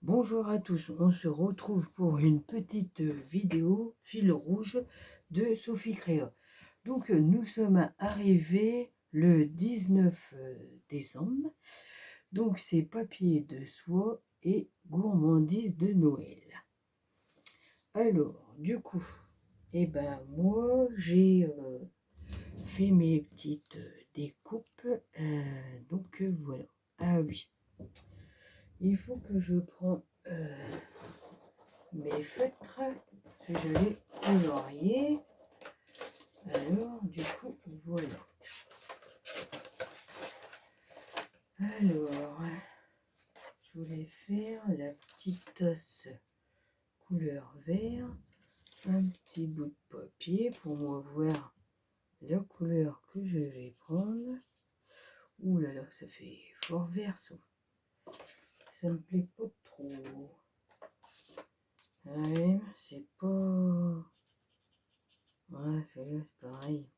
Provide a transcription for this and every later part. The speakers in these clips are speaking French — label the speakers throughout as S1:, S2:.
S1: Bonjour à tous, on se retrouve pour une petite vidéo fil rouge de Sophie Créa. Donc nous sommes arrivés le 19 décembre, donc c'est papier de soie et gourmandise de Noël. Alors du coup, moi j'ai fait mes petites découpes, voilà. Ah oui, il faut que je prends mes feutres, parce que j'allais colorier. Alors, du coup, voilà. Alors, je voulais faire la petite tasse couleur vert, un petit bout de papier pour moi voir la couleur que je vais prendre. Ouh là là, ça fait fort vert ça. Ça me plaît pas trop. Ouais, c'est pas... Ouais, celle-là, c'est pareil.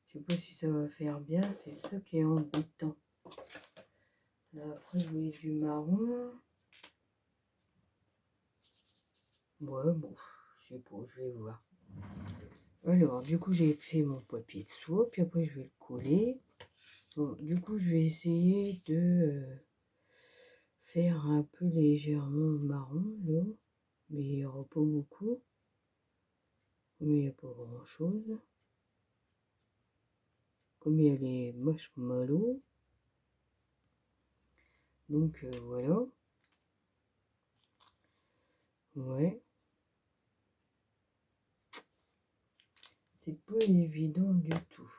S1: Je sais pas si ça va faire bien, c'est ça qui est embêtant. Là, après, je voulais du marron. Ouais, bon, je sais pas, je vais voir. Alors, du coup, j'ai fait mon papier de soie, puis après, je vais le coller. Bon, du coup, je vais essayer de faire un peu légèrement marron, là. Mais il n'y aura pas beaucoup. Mais il n'y a pas grand-chose. Comme il y a les marshmallows. Donc, voilà. Ouais. C'est pas évident du tout.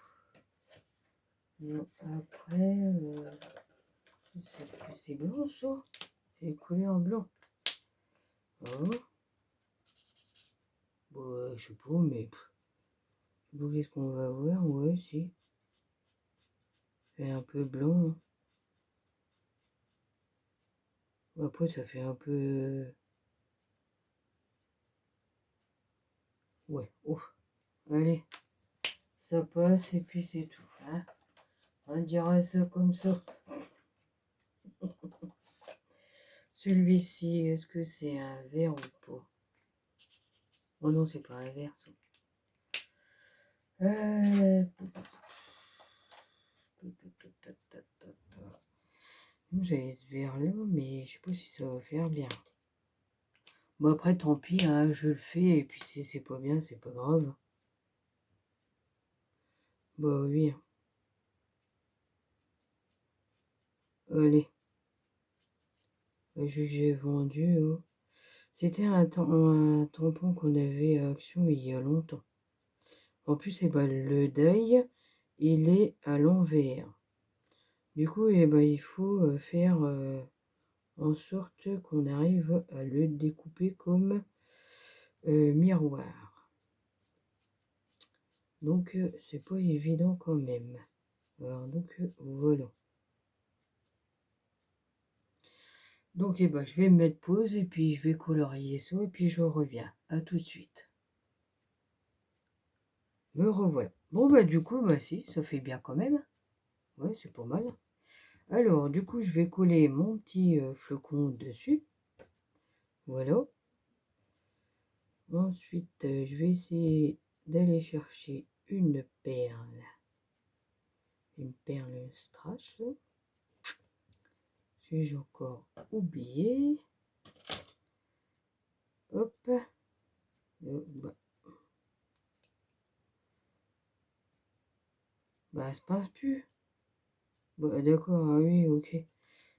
S1: Non, après, c'est blanc ça. C'est collé en blanc. Oh. Bon, je sais pas, mais je sais pas qu'est-ce qu'on va voir. Ouais, si. C'est un peu blanc. Après, ça fait un peu. Ouais, oh. Allez, ça passe et puis c'est tout. Hein, on dirait ça comme ça. Celui-ci, est-ce que c'est un vert ou pas? Oh non, c'est pas un vert, ça. J'avais ce vert-là, mais je sais pas si ça va faire bien. Bon, après, tant pis, hein, je le fais, et puis si c'est pas bien, c'est pas grave. Bah oui. Allez. J'ai vendu. Oh. C'était un tampon qu'on avait à Action il y a longtemps. En plus, le deuil, il est à l'envers. Du coup, il faut faire en sorte qu'on arrive à le découper comme miroir. Donc, c'est pas évident quand même. Alors, donc, voilà. Donc, je vais me mettre pause et puis je vais colorier ça et puis je reviens. À tout de suite. Me revoilà. Bon, du coup, si, ça fait bien quand même. Ouais, c'est pas mal. Alors, du coup, je vais coller mon petit flocon dessus. Voilà. Ensuite, je vais essayer d'aller chercher une perle. Une perle strass. Que j'ai encore oublié. Hop. Ça se passe plus. D'accord, ah oui, ok.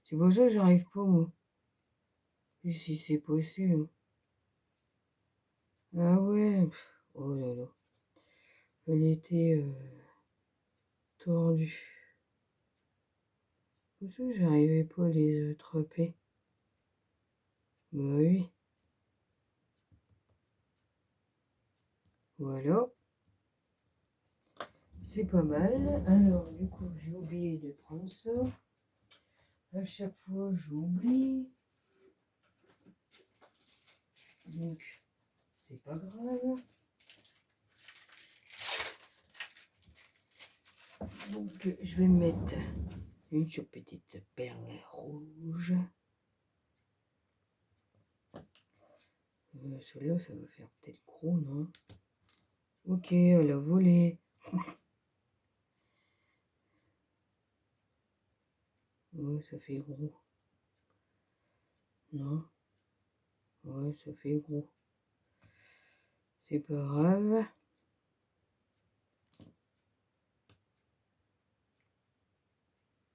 S1: C'est pour ça que j'arrive pas, moi. Et si c'est possible. Ah ouais. Oh là là. Elle était tordue. Pour ça que j'arrivais pas à les attraper. Bah oui. Voilà. C'est pas mal. Alors, du coup, j'ai oublié de prendre ça. À chaque fois, j'oublie. Donc, c'est pas grave. Donc, je vais mettre une petite perle rouge. Celui-là, ça va faire peut-être gros, non? Ok, elle a volé. Ouais, ça fait gros. Non? Ouais, ça fait gros. C'est pas grave.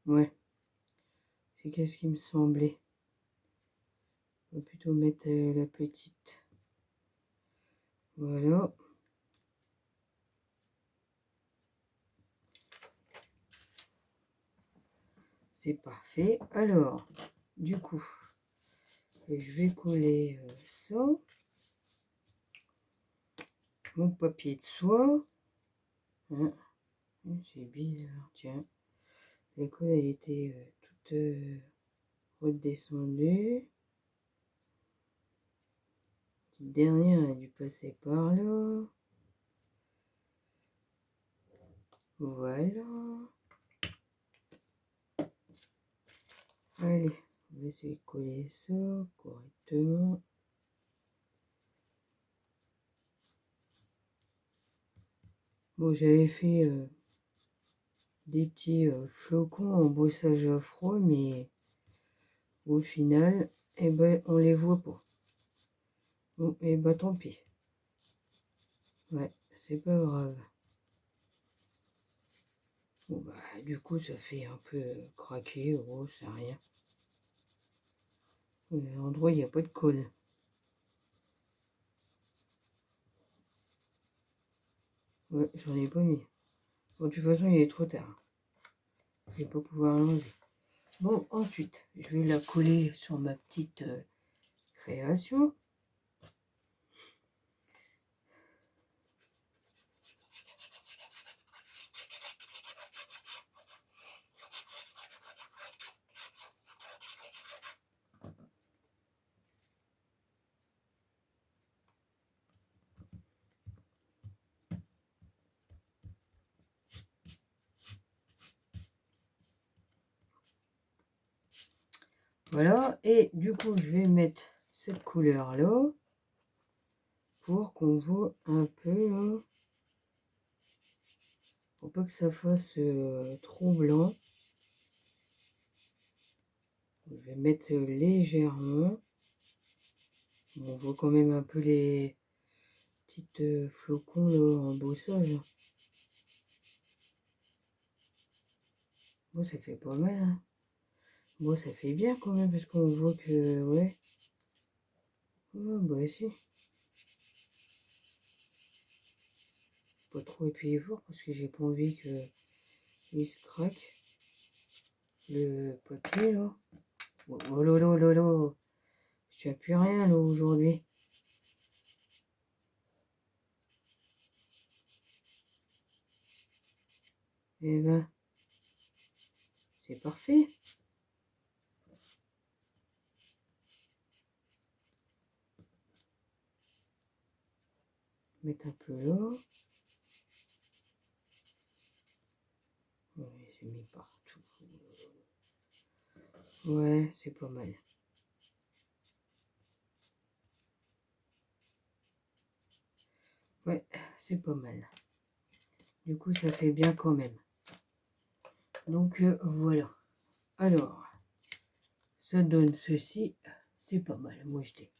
S1: Ouais. C'est qu'est-ce qui me semblait. On va plutôt mettre la petite. Voilà. C'est parfait. Alors, du coup, je vais coller ça. Mon papier de soie. Hein, c'est bizarre, tiens. La colle a été toute redescendue. Petite dernière a dû passer par là. Voilà. Allez, on va essayer de coller ça correctement. Bon, j'avais fait des petits flocons en bossage à froid, mais au final, eh ben, on les voit pas. Bon, et bah tant pis. Ouais, c'est pas grave. Bon, bah, du coup, ça fait un peu craquer. Oh, c'est rien. L'endroit, il n'y a pas de colle. Ouais, j'en ai pas mis. Bon, de toute façon, il est trop tard. Je vais pas pouvoir l'enlever. Bon, ensuite, je vais la coller sur ma petite création. Voilà, et du coup, je vais mettre cette couleur-là pour qu'on voit un peu, là, pour pas que ça fasse trop blanc. Je vais mettre légèrement. On voit quand même un peu les petites flocons là, en bossage. Bon, ça fait pas mal, hein. Bon, ça fait bien quand même, parce qu'on voit que, ouais. Oh, bah si. Pas trop appuyer fort, parce que j'ai pas envie que il se craque. Le papier, là. Oh, oh lolo, lolo. Je tiens plus rien, là, aujourd'hui. Eh ben, c'est parfait. Mettre un peu là. Ouais, j'ai mis partout. Ouais, c'est pas mal. Ouais, c'est pas mal. Du coup, ça fait bien quand même. Donc, voilà. Alors, ça donne ceci. C'est pas mal, moi je dis.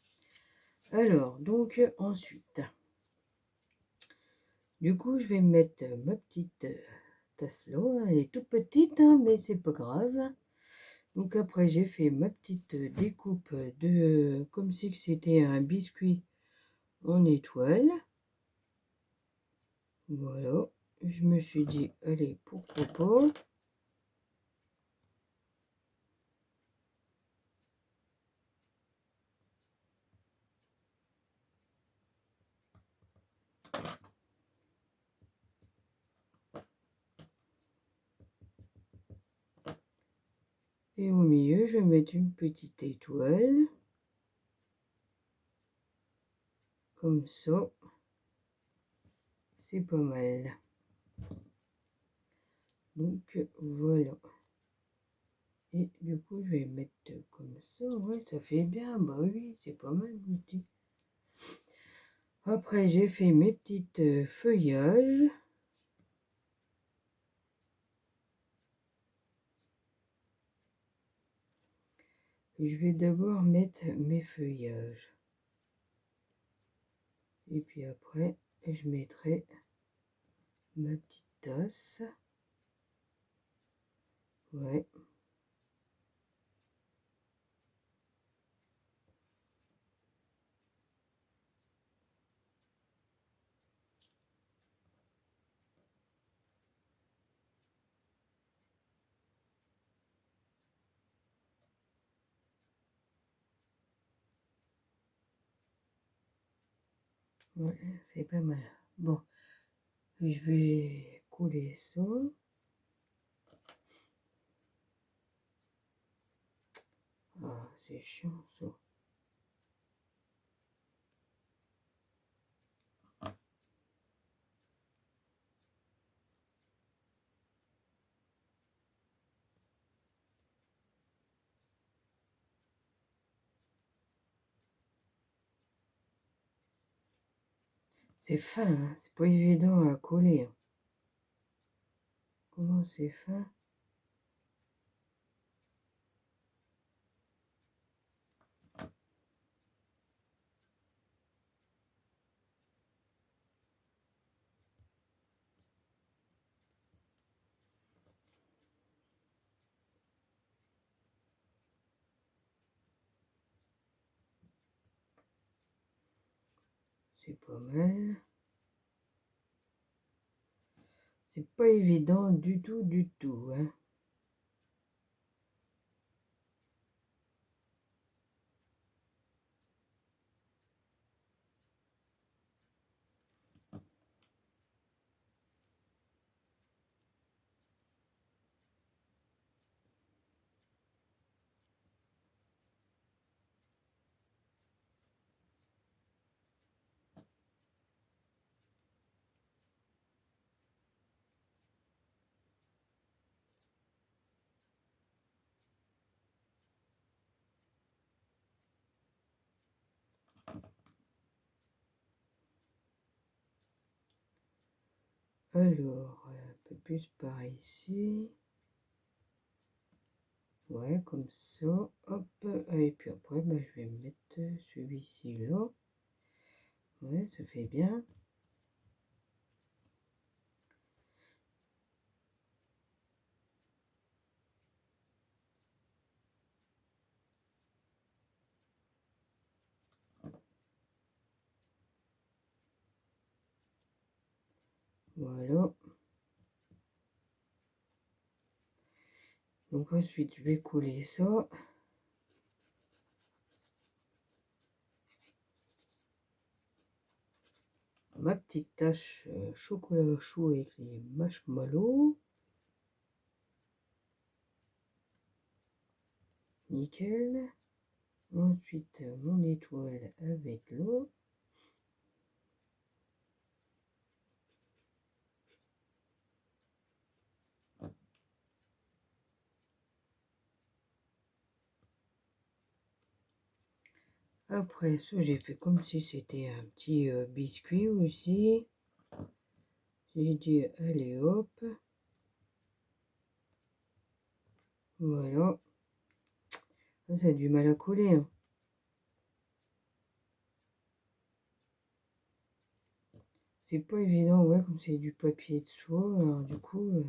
S1: Alors, donc, ensuite, du coup, je vais mettre ma petite tasse là. Elle est toute petite, hein, mais c'est pas grave. Donc après, j'ai fait ma petite découpe de comme si c'était un biscuit en étoile. Voilà. Je me suis dit, allez, pourquoi pas. Et au milieu, je vais mettre une petite étoile. Comme ça. C'est pas mal. Donc voilà. Et du coup, je vais mettre comme ça. Ouais, ça fait bien. Bah oui, c'est pas mal, petit. Après, j'ai fait mes petites feuillages. Je vais d'abord mettre mes feuillages. Et puis après, je mettrai ma petite tasse. Ouais. Ouais, c'est pas mal. Bon, je vais couler ça. Ah, c'est chiant ça. C'est fin, hein, c'est pas évident à coller, hein. Comment c'est fin? C'est pas mal. C'est pas évident du tout, hein. Alors, un peu plus par ici. Ouais, comme ça. Hop. Et puis après, bah, je vais mettre celui-ci là. Ouais, ça fait bien. Voilà. Donc ensuite, je vais coller ça. Ma petite tache chocolat chaud avec les marshmallows. Nickel. Ensuite, mon étoile avec l'eau. Après ça, j'ai fait comme si c'était un petit biscuit aussi. J'ai dit, allez hop. Voilà. Ça a du mal à coller, hein. C'est pas évident, ouais, comme c'est du papier de soie. Alors du coup,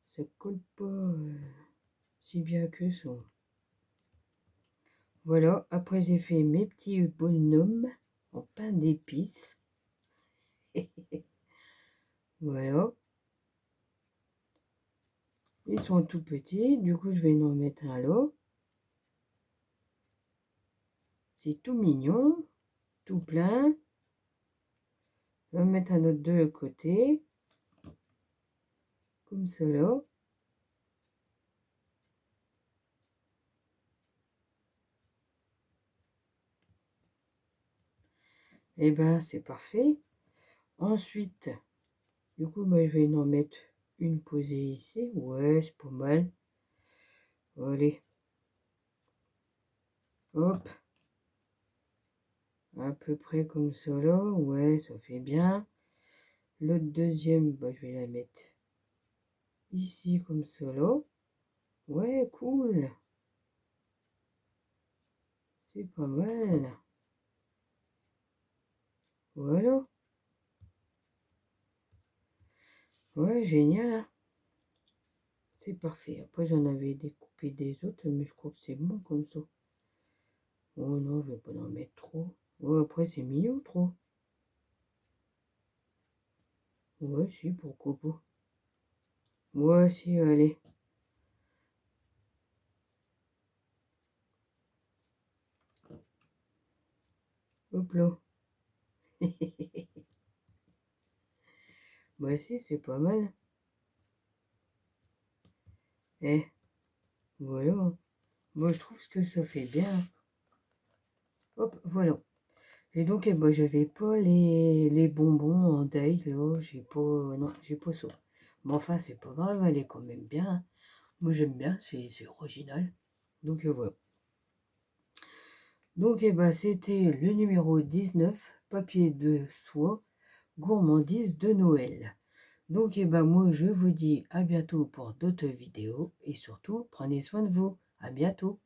S1: ça colle pas si bien que ça. Voilà. Après, j'ai fait mes petits bonhommes en pain d'épices. Voilà. Ils sont tout petits. Du coup, je vais en mettre un là. C'est tout mignon. Tout plein. Je vais en mettre un autre de l'autre côté. Comme cela. Et ben, c'est parfait. Ensuite, du coup, moi, je vais en mettre une posée ici. Ouais, c'est pas mal. Allez. Hop. À peu près comme ça là. Ouais, ça fait bien. L'autre deuxième, bah, je vais la mettre ici comme ça là. Ouais, cool. C'est pas mal. Voilà. Ouais, génial, hein. C'est parfait. Après, j'en avais découpé des autres, mais je crois que c'est bon comme ça. Oh non, je vais pas en mettre trop. Ouais, après, c'est mignon, trop. Ouais, si, pourquoi pas. Ouais, si, allez. Hop là. Bah si, c'est pas mal. Eh, voilà. Moi, je trouve que ça fait bien. Hop, voilà. Et donc, eh ben, j'avais pas les bonbons en date, là. J'ai pas... Non, j'ai pas ça. Mais enfin, c'est pas grave, elle est quand même bien. Moi, j'aime bien, c'est original. Donc, voilà. Donc, eh ben, c'était le numéro 19, papier de soie, gourmandise de Noël. Donc, eh ben, moi, je vous dis à bientôt pour d'autres vidéos. Et surtout, prenez soin de vous. À bientôt.